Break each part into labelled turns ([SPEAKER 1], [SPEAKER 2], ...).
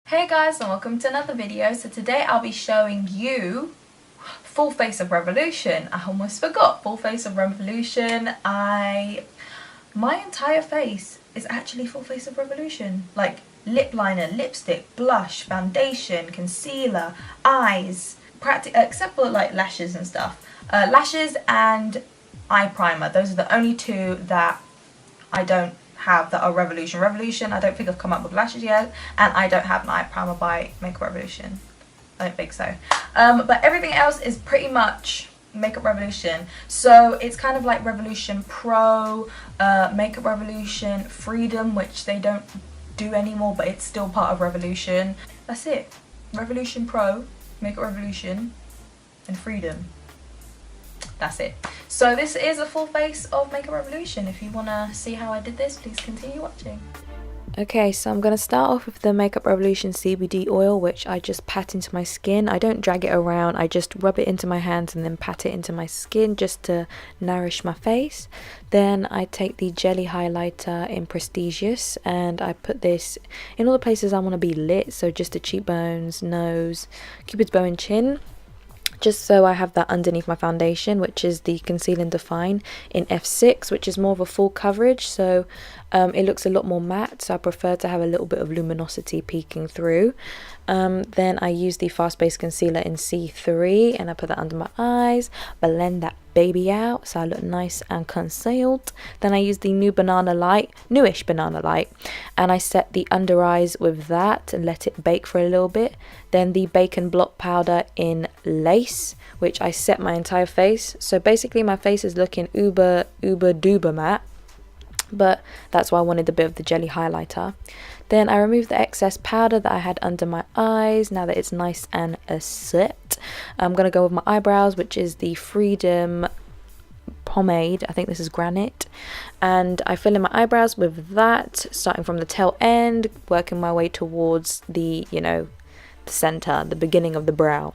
[SPEAKER 1] Hey guys, and welcome to another video. So today I'll be showing you full face of revolution. I almost forgot full face of revolution. My entire face is actually full face of revolution. Like lip liner, lipstick, blush, foundation, concealer, eyes, except for like lashes and stuff. Lashes and eye primer. Those are the only two that I don't have that are Revolution. Revolution, I don't think I've come up with lashes yet, and I don't have an eye primer by Makeup Revolution. I don't think so. But everything else is pretty much Makeup Revolution. So it's kind of like Revolution Pro, Makeup Revolution, Freedom, which they don't do anymore, but it's still part of Revolution. That's it. Revolution Pro, Makeup Revolution, and Freedom. That's it. So this is a full face of Makeup Revolution. If you want to see how I did this, please continue watching.
[SPEAKER 2] Okay, so I'm going to start off with the Makeup Revolution CBD oil, which I just pat into my skin. I don't drag it around, I just rub it into my hands and then pat it into my skin just to nourish my face. Then I take the jelly highlighter in Prestigious and I put this in all the places I want to be lit, so just the cheekbones, nose, Cupid's bow and chin. Just so I have that underneath my foundation, which is the Conceal and Define in F6, which is more of a full coverage, so it looks a lot more matte, so I prefer to have a little bit of luminosity peeking through. Then I use the Fast Base Concealer in C3 and I put that under my eyes, blend that baby out so I look nice and concealed. Then I use the newish Banana Light, and I set the under eyes with that and let it bake for a little bit. Then the Bacon Blot Powder in Lace, which I set my entire face. So basically my face is looking uber duper matte, but that's why I wanted a bit of the jelly highlighter. Then I removed the excess powder that I had under my eyes. Now that it's nice and set, I'm going to go with my eyebrows, which is the Freedom pomade. I think this is Granite, and I fill in my eyebrows with that, starting from the tail end, working my way towards the the center, the beginning of the brow.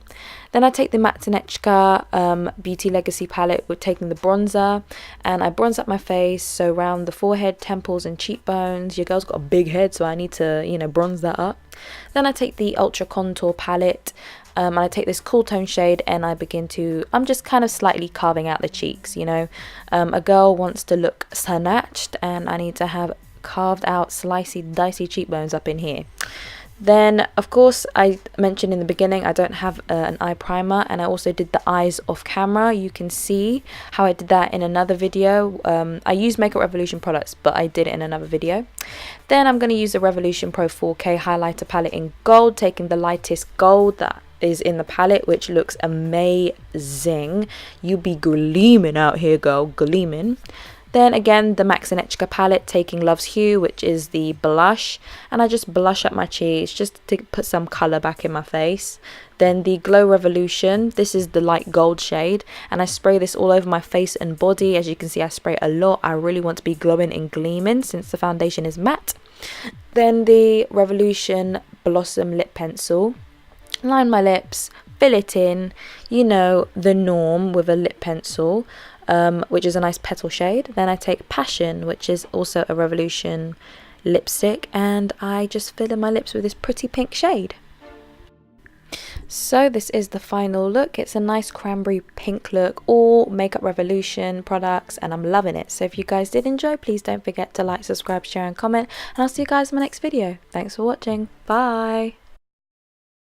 [SPEAKER 2] Then I take the Matte Tanechka Beauty Legacy palette with taking the bronzer, and I bronze up my face, so around the forehead, temples and cheekbones. Your girl's got a big head, so I need to bronze that up. Then I take the Ultra Contour palette, and I take this cool tone shade and I'm just kind of slightly carving out the cheeks. A girl wants to look snatched, and I need to have carved out slicey dicey cheekbones up in here. Then, of course, I mentioned in the beginning I don't have an eye primer, and I also did the eyes off camera. You can see how I did that in another video. I use Makeup Revolution products, but I did it in another video. Then I'm going to use the Revolution Pro 4K highlighter palette in gold, taking the lightest gold that is in the palette, which looks amazing. You be gleaming out here, girl, gleaming. Then again, the Max Tanechka palette, taking Love's Hue, which is the blush, and I just blush up my cheeks just to put some colour back in my face. Then the Glow Revolution, this is the light gold shade, and I spray this all over my face and body. As you can see, I spray a lot. I really want to be glowing and gleaming since the foundation is matte. Then the Revolution Blossom Lip Pencil, line my lips, fill it in, the norm with a lip pencil. Which is a nice petal shade. Then I take Passion, which is also a Revolution lipstick, and I just fill in my lips with this pretty pink shade. So this is the final look. It's a nice cranberry pink look, all Makeup Revolution products, and I'm loving it. So if you guys did enjoy, please don't forget to like, subscribe, share and comment, and I'll see you guys in my next video. Thanks for watching. Bye.